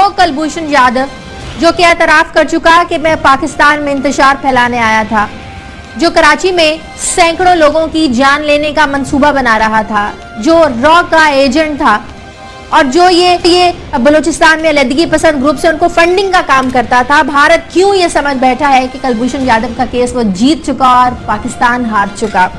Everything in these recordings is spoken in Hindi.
वो कुलभूषण जाधव जो कि एतराफ कर चुका कि मैं पाकिस्तान में इंतशार फैलाने आया था, जो कराची में सैकड़ों लोगों की जान लेने का मंसूबा बना रहा था, जो रॉ का एजेंट था और जो ये बलूचिस्तान में अलहदगी पसंद ग्रुप से उनको फंडिंग का काम करता था। भारत क्यों ये समझ बैठा है कि कुलभूषण जाधव का केस वो जीत चुका और पाकिस्तान हार चुका?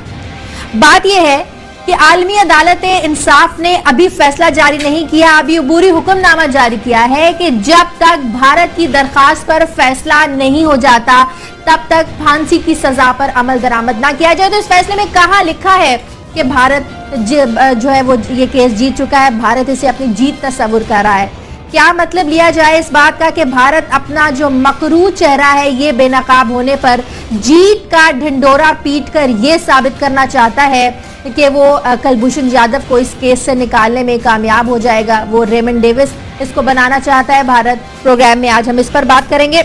बात यह है कि आलमी अदालत इंसाफ ने अभी फैसला जारी नहीं किया, अभी अबूरी हुक्मनामा जारी किया है कि जब तक भारत की दरखास्त पर फैसला नहीं हो जाता तब तक फांसी की सजा पर अमल दरामद ना किया जाए। तो इस फैसले में कहा लिखा है कि भारत जो है वो ये केस जीत चुका है, भारत इसे अपनी जीत तस्वुर कर रहा है। क्या मतलब लिया जाए इस बात का कि भारत अपना जो मकरू चेहरा है ये बेनकाब होने पर जीत का ढिंडोरा पीट कर ये साबित करना चाहता है कि वो कुलभूषण जाधव को इस केस से निकालने में कामयाब हो जाएगा, वो रेमंड डेविस इसको बनाना चाहता है भारत। प्रोग्राम में आज हम इस पर बात करेंगे।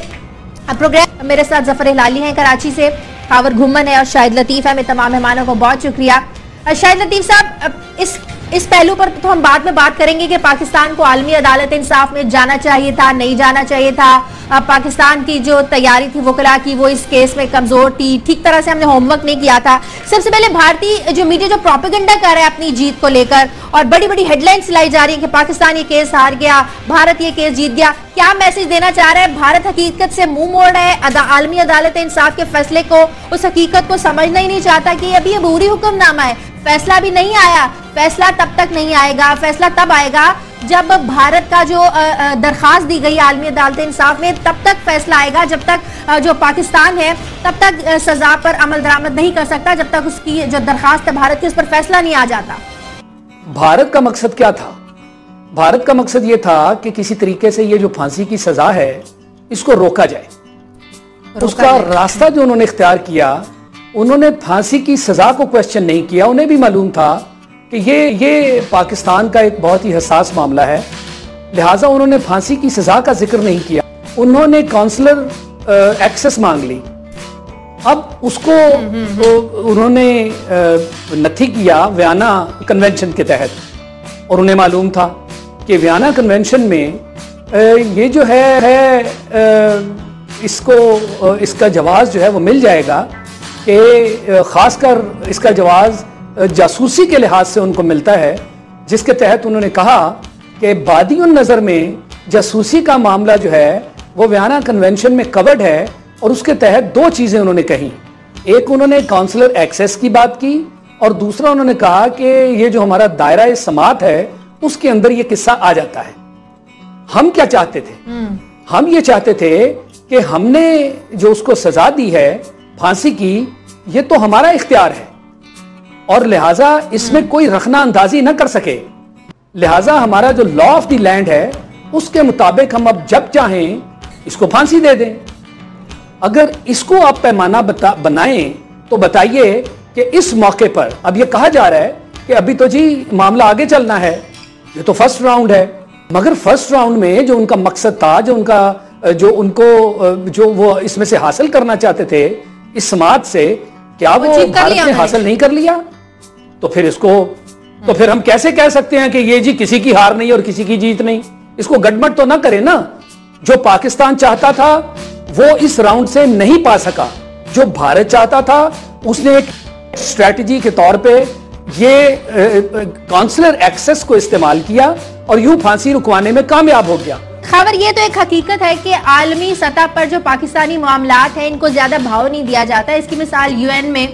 प्रोग्राम मेरे साथ जफर हिलाली हैं कराची से, खावर घुम्मन है और शाहिद लतीफ है। मैं तमाम मेहमानों को बहुत शुक्रिया। शाहिद लतीफ साहब, इस पहलू पर तो हम बाद में बात करेंगे कि पाकिस्तान को आलमी अदालत इंसाफ में जाना चाहिए था, नहीं जाना चाहिए था। पाकिस्तान की जो तैयारी थी वकला की वो इस केस में कमजोर थी, ठीक तरह से हमने होमवर्क नहीं किया था। सबसे पहले भारतीय जो मीडिया जो प्रोपेगेंडा कर रहा है अपनी जीत को लेकर और बड़ी बड़ी हेडलाइंस लाई जा रही है कि पाकिस्तान ये केस हार गया, भारत ये केस जीत गया, क्या मैसेज देना चाह रहा है? भारत हकीकत से मुंह मोड़ रहा है, आलमी अदालत इंसाफ के फैसले को, उस हकीकत को समझना ही नहीं चाहता कि अभी अबूरी हुक्मनामा है, फैसला भी नहीं आया। फैसला तब तक नहीं आएगा, फैसला तब आएगा जब भारत का जो दरखास्त दी गई आलमी अदालत इंसाफ में तब तक फैसला आएगा। जब तक जो पाकिस्तान है तब तक सजा पर अमल दरामद नहीं कर सकता, जब तक उसकी जो दरखास्त है भारत की उस पर फैसला नहीं आ जाता। भारत का मकसद क्या था? भारत का मकसद ये था कि किसी तरीके से ये जो फांसी की सजा है इसको रोका जाए। उसका रास्ता जो उन्होंने इख्तियार किया, उन्होंने फांसी की सजा को क्वेश्चन नहीं किया। उन्हें भी मालूम था कि ये पाकिस्तान का एक बहुत ही हसास मामला है, लिहाजा उन्होंने फांसी की सजा का जिक्र नहीं किया। उन्होंने काउंसलर एक्सेस मांग ली। अब उसको उन्होंने नथी किया वियना कन्वेंशन के तहत, और उन्हें मालूम था कि वियना कन्वेंशन में ये जो है इसका जवाब जो है वो मिल जाएगा कि खासकर इसका जवाब जासूसी के लिहाज से उनको मिलता है, जिसके तहत उन्होंने कहा कि बादियुन नज़र में जासूसी का मामला जो है वो वियना कन्वेंशन में कवर्ड है। और उसके तहत दो चीज़ें उन्होंने कही, एक उन्होंने काउंसलर एक्सेस की बात की और दूसरा उन्होंने कहा कि ये जो हमारा दायरा समात है उसके अंदर ये किस्सा आ जाता है। हम क्या चाहते थे? हम ये चाहते थे कि हमने जो उसको सजा दी है फांसी की, ये तो हमारा इख्तियार है और लिहाजा इसमें कोई रखना अंदाजी न कर सके। लिहाजा हमारा जो लॉ ऑफ द लैंड है उसके मुताबिक हम अब जब चाहें इसको फांसी दे दें। अगर इसको आप पैमाना बनाएं तो बताइए कि इस मौके पर अब ये कहा जा रहा है कि अभी तो जी मामला आगे चलना है, ये तो फर्स्ट राउंड है, मगर फर्स्ट राउंड में जो उनका मकसद था, जो वो इसमें से हासिल करना चाहते थे इस समाज से, क्या वो भारत ने हासिल नहीं कर लिया? तो फिर हम कैसे कह सकते हैं कि ये जी किसी की हार नहीं और किसी की जीत नहीं? इसको गड़बड़ तो ना करें ना। जो पाकिस्तान चाहता था वो इस राउंड से नहीं पा सका, जो भारत चाहता था उसने एक स्ट्रेटजी के तौर पे ये काउंसलर एक्सेस को इस्तेमाल किया और यूं फांसी रुकवाने में कामयाब हो गया। खबर ये तो एक हकीकत है कि आलमी सतह पर जो पाकिस्तानी मामलात हैं इनको ज्यादा भाव नहीं दिया जाता। इसकी मिसाल यूएन में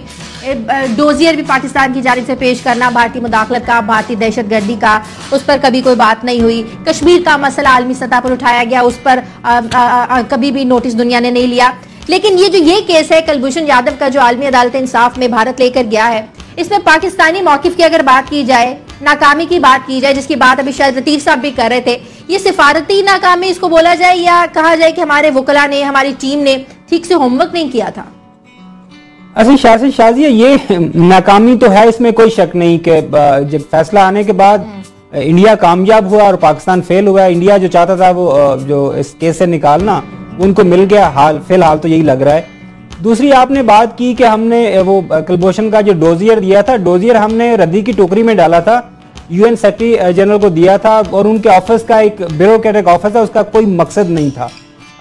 डोजियर भी पाकिस्तान की जानिब से पेश करना, भारतीय मुदाखलत का, भारतीय दहशतगर्दी का, उस पर कभी कोई बात नहीं हुई। कश्मीर का मसला आलमी सतह पर उठाया गया, उस पर कभी भी नोटिस दुनिया ने नहीं लिया। लेकिन ये केस है कुलभूषण जाधव का जो आलमी अदालत इंसाफ में भारत लेकर गया है, इसमें पाकिस्तानी मौकिफ की अगर बात की जाए, नाकामी की बात की जाए, जिसकी बात अभी शायद लतीफ साहब भी कर रहे थे, ये सिफारती नाकामी इसको बोला जाए या कहा जाए कि हमारे वकला ने, हमारी टीम ने ठीक से होमवर्क नहीं किया था? असली शाजिया ये नाकामी तो है, इसमें कोई शक नहीं कि जब फैसला आने के बाद इंडिया कामयाब हुआ और पाकिस्तान फेल हुआ। इंडिया जो चाहता था वो जो इस केस से निकालना उनको मिल गया, फिलहाल तो यही लग रहा है। दूसरी आपने बात की कि हमने वो कुलभूषण का जो डोजियर दिया था, डोजियर हमने रद्दी की टोकरी में डाला था यूएन सेक्रेटरी जनरल को दिया था और उनके ऑफिस का एक ब्यूरोक्रेटिक ऑफिस है, उसका कोई मकसद नहीं था।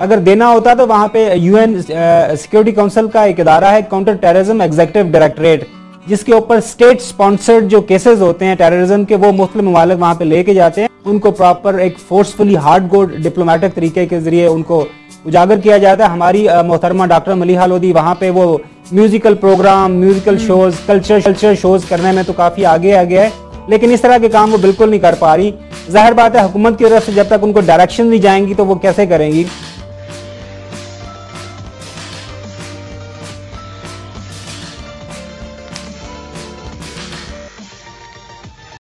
अगर देना होता तो वहां पे यूएन सिक्योरिटी काउंसिल का एक इदारा है, काउंटर टेररिज्म एग्जीक्यूटिव डायरेक्टरेट, जिसके ऊपर स्टेट स्पॉन्सर्ड जो केसेस होते हैं टेररिज्म के, वो मुख्तलिफ ममालिक वहां पे लेके जाते हैं, उनको प्रॉपर एक फोर्सफुली हार्ड कोर डिप्लोमेटिक तरीके के जरिए उनको उजागर किया जाता है। हमारी मोहतरमा डॉक्टर मलिहा लोधी वहां पे वो musical programme, musical shows, culture shows करने में तो काफी आगे है, लेकिन इस तरह के काम वो बिल्कुल नहीं कर पा रही। जाहिर बात है हुकूमत की तरफ से जब तक उनको डायरेक्शन नहीं जाएंगी तो वो कैसे करेंगी।